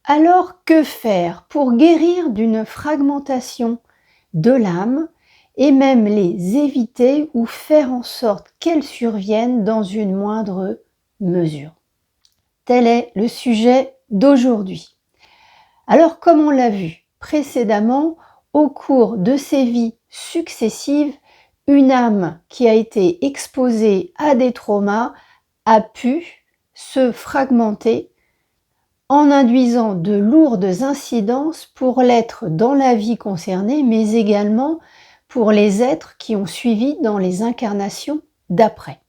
Alors que faire pour guérir d'une fragmentation de l'âme et même les éviter ou faire en sorte qu'elles surviennent dans une moindre mesure? Tel est le sujet d'aujourd'hui. Alors comme on l'a vu précédemment, au cours de ces vies successives, une âme qui a été exposée à des traumas a pu se fragmenter en induisant de lourdes incidences pour l'être dans la vie concernée, mais également pour les êtres qui ont suivi dans les incarnations d'après.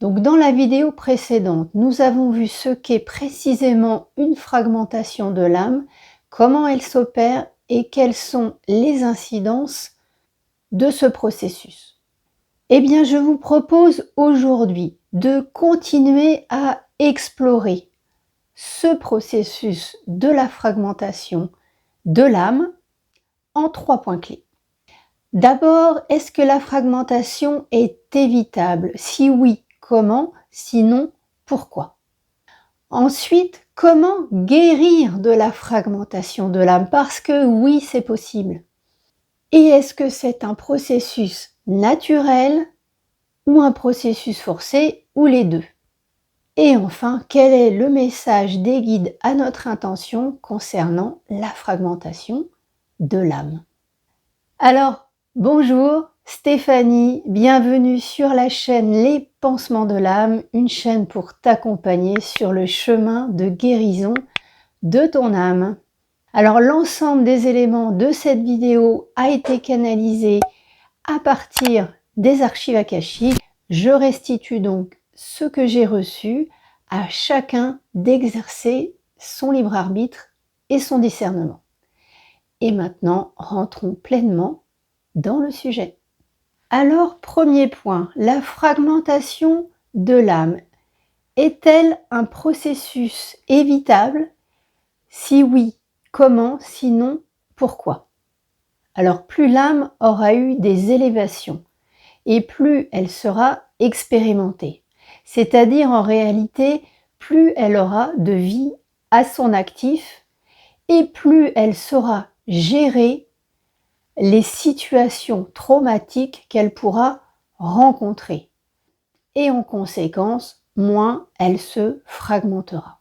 Donc dans la vidéo précédente, nous avons vu ce qu'est précisément une fragmentation de l'âme, comment elle s'opère et quelles sont les incidences de ce processus. Eh bien, je vous propose aujourd'hui de continuer à explorer ce processus de la fragmentation de l'âme en 3 points clés. D'abord, est-ce que la fragmentation est évitable? Si oui, comment? Sinon, pourquoi? Ensuite, comment guérir de la fragmentation de l'âme? Parce que oui, c'est possible. Et est-ce que c'est un processus naturel ou un processus forcé ou les deux? Et enfin, quel est le message des guides à notre intention concernant la fragmentation de l'âme? Alors, bonjour, Stéphanie, bienvenue sur la chaîne Les Pansements de l'âme, une chaîne pour t'accompagner sur le chemin de guérison de ton âme. Alors, l'ensemble des éléments de cette vidéo a été canalisé à partir des archives akashiques. Je restitue donc ce que j'ai reçu, à chacun d'exercer son libre arbitre et son discernement. Et maintenant, rentrons pleinement dans le sujet. Alors, premier point, la fragmentation de l'âme est-elle un processus évitable? Si oui, comment? Sinon, pourquoi? Alors, plus l'âme aura eu des élévations et plus elle sera expérimentée, c'est-à-dire en réalité, plus elle aura de vie à son actif et plus elle saura gérer les situations traumatiques qu'elle pourra rencontrer. Et en conséquence, moins elle se fragmentera.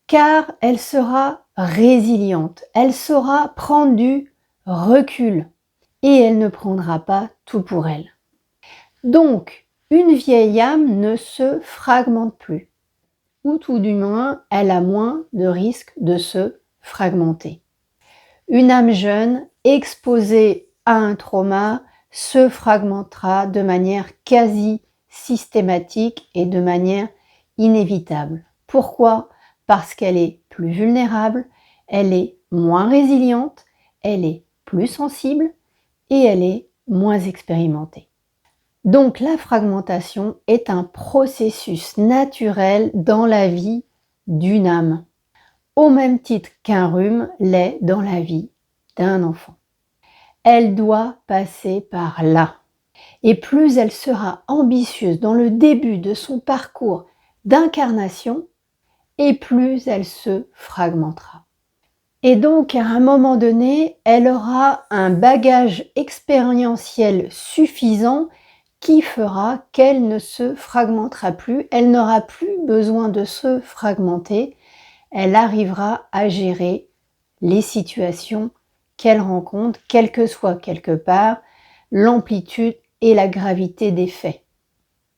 Car elle sera résiliente, elle saura prendre du recul et elle ne prendra pas tout pour elle. Donc, une vieille âme ne se fragmente plus, ou tout du moins, elle a moins de risques de se fragmenter. Une âme jeune, exposée à un trauma, se fragmentera de manière quasi systématique et de manière inévitable. Pourquoi? Parce qu'elle est plus vulnérable, elle est moins résiliente, elle est plus sensible et elle est moins expérimentée. Donc la fragmentation est un processus naturel dans la vie d'une âme, au même titre qu'un rhume l'est dans la vie d'un enfant. Elle doit passer par là. Et plus elle sera ambitieuse dans le début de son parcours d'incarnation, et plus elle se fragmentera. Et donc, à un moment donné, elle aura un bagage expérientiel suffisant qui fera qu'elle ne se fragmentera plus, elle n'aura plus besoin de se fragmenter, elle arrivera à gérer les situations qu'elle rencontre, quelle que soit quelque part l'amplitude et la gravité des faits.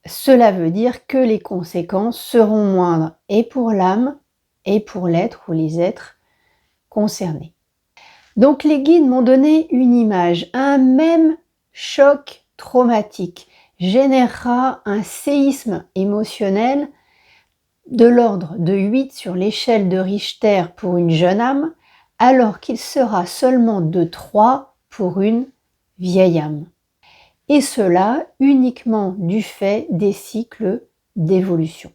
Cela veut dire que les conséquences seront moindres et pour l'âme et pour l'être ou les êtres concernés. Donc les guides m'ont donné une image. Un même choc traumatique générera un séisme émotionnel de l'ordre de 8 sur l'échelle de Richter pour une jeune âme, alors qu'il sera seulement de 3 pour une vieille âme. Et cela uniquement du fait des cycles d'évolution.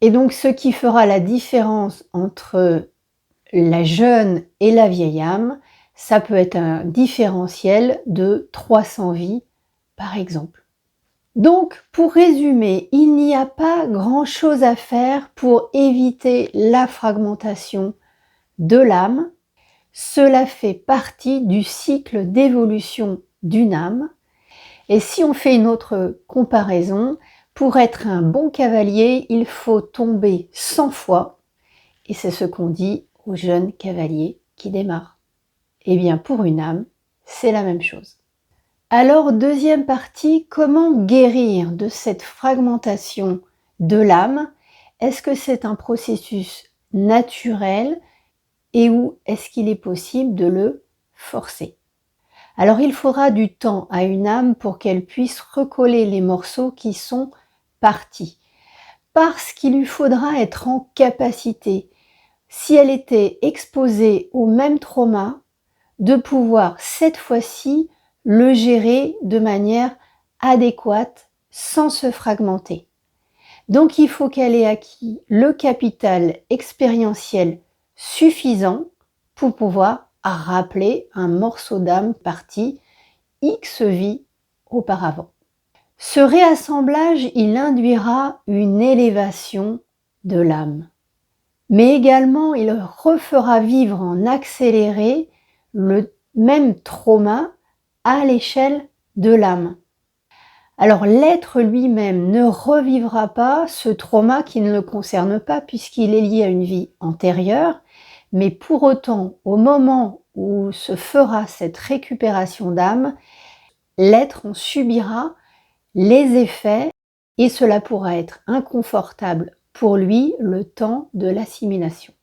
Et donc ce qui fera la différence entre la jeune et la vieille âme, ça peut être un différentiel de 300 vies par exemple. Donc pour résumer, il n'y a pas grand-chose à faire pour éviter la fragmentation de l'âme. Cela fait partie du cycle d'évolution d'une âme. Et si on fait une autre comparaison, pour être un bon cavalier, il faut tomber 100 fois. Et c'est ce qu'on dit aux jeunes cavaliers qui démarrent. Eh bien, pour une âme, c'est la même chose. Alors, deuxième partie, comment guérir de cette fragmentation de l'âme? Est-ce que c'est un processus naturel et où est-ce qu'il est possible de le forcer? Alors, il faudra du temps à une âme pour qu'elle puisse recoller les morceaux qui sont partis. Parce qu'il lui faudra être en capacité, si elle était exposée au même trauma, de pouvoir cette fois-ci le gérer de manière adéquate sans se fragmenter. Donc il faut qu'elle ait acquis le capital expérientiel suffisant pour pouvoir rappeler un morceau d'âme parti X vie auparavant. Ce réassemblage, il induira une élévation de l'âme. Mais également, il refera vivre en accéléré le même trauma à l'échelle de l'âme. Alors l'être lui-même ne revivra pas ce trauma qui ne le concerne pas puisqu'il est lié à une vie antérieure, mais pour autant, au moment où se fera cette récupération d'âme, l'être en subira les effets et cela pourra être inconfortable pour lui le temps de l'assimilation.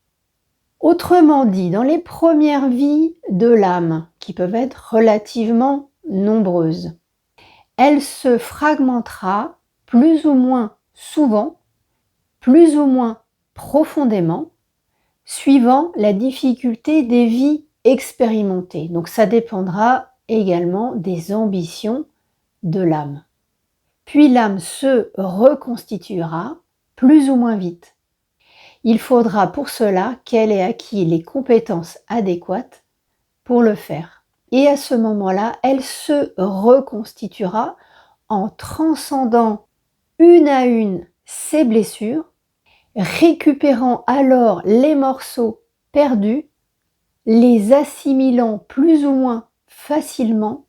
Autrement dit, dans les premières vies de l'âme, qui peuvent être relativement nombreuses, elle se fragmentera plus ou moins souvent, plus ou moins profondément, suivant la difficulté des vies expérimentées. Donc ça dépendra également des ambitions de l'âme. Puis l'âme se reconstituera plus ou moins vite. Il faudra pour cela qu'elle ait acquis les compétences adéquates pour le faire. Et à ce moment-là, elle se reconstituera en transcendant une à une ses blessures, récupérant alors les morceaux perdus, les assimilant plus ou moins facilement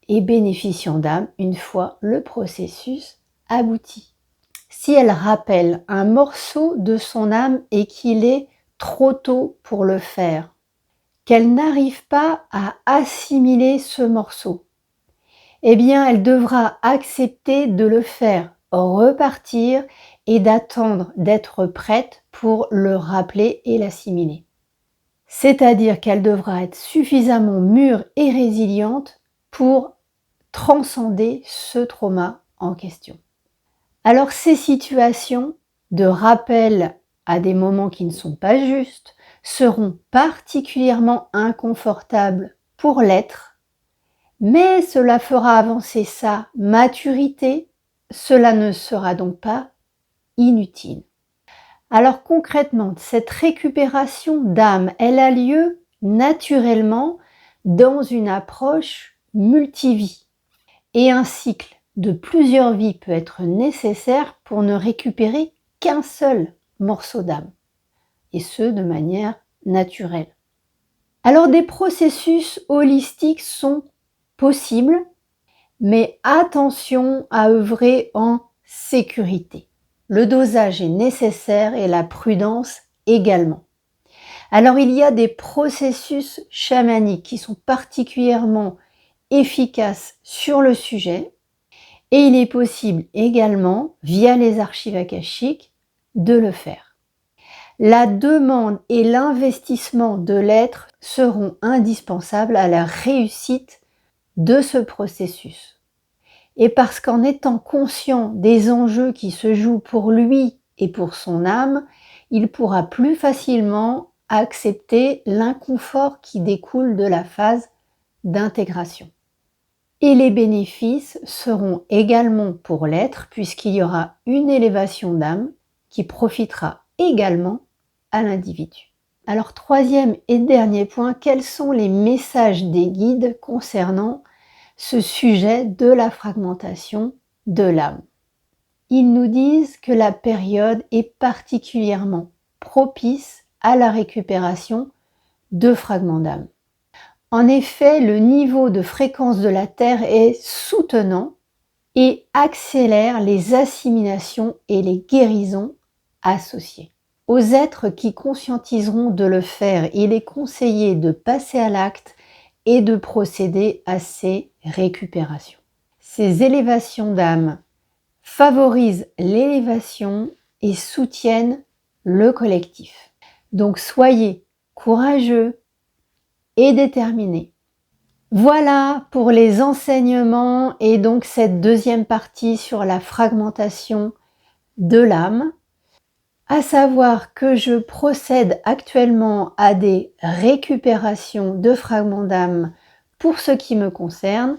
et bénéficiant d'âme une fois le processus abouti. Si elle rappelle un morceau de son âme et qu'il est trop tôt pour le faire, qu'elle n'arrive pas à assimiler ce morceau, eh bien elle devra accepter de le faire repartir et d'attendre d'être prête pour le rappeler et l'assimiler. C'est-à-dire qu'elle devra être suffisamment mûre et résiliente pour transcender ce trauma en question. Alors ces situations de rappel à des moments qui ne sont pas justes seront particulièrement inconfortables pour l'être, mais cela fera avancer sa maturité, cela ne sera donc pas inutile. Alors concrètement, cette récupération d'âme, elle a lieu naturellement dans une approche multivie et un cycle de plusieurs vies peut être nécessaire pour ne récupérer qu'un seul morceau d'âme, et ce de manière naturelle. Alors des processus holistiques sont possibles, mais attention à œuvrer en sécurité. Le dosage est nécessaire et la prudence également. Alors il y a des processus chamaniques qui sont particulièrement efficaces sur le sujet et il est possible également, via les archives akashiques, de le faire. La demande et l'investissement de l'être seront indispensables à la réussite de ce processus. Et parce qu'en étant conscient des enjeux qui se jouent pour lui et pour son âme, il pourra plus facilement accepter l'inconfort qui découle de la phase d'intégration. Et les bénéfices seront également pour l'être puisqu'il y aura une élévation d'âme qui profitera également à l'individu. Alors troisième et dernier point, quels sont les messages des guides concernant ce sujet de la fragmentation de l'âme? Ils nous disent que la période est particulièrement propice à la récupération de fragments d'âme. En effet, le niveau de fréquence de la Terre est soutenant et accélère les assimilations et les guérisons associées. Aux êtres qui conscientiseront de le faire, il est conseillé de passer à l'acte et de procéder à ces récupérations. Ces élévations d'âme favorisent l'élévation et soutiennent le collectif. Donc soyez courageux et déterminés. Voilà pour les enseignements et donc cette deuxième partie sur la fragmentation de l'âme. À savoir que je procède actuellement à des récupérations de fragments d'âme pour ce qui me concerne.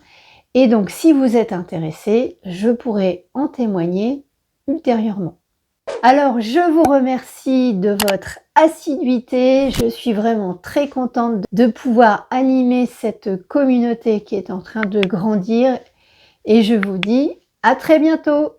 Et donc, si vous êtes intéressé, je pourrai en témoigner ultérieurement. Alors, je vous remercie de votre assiduité. Je suis vraiment très contente de pouvoir animer cette communauté qui est en train de grandir. Et je vous dis à très bientôt!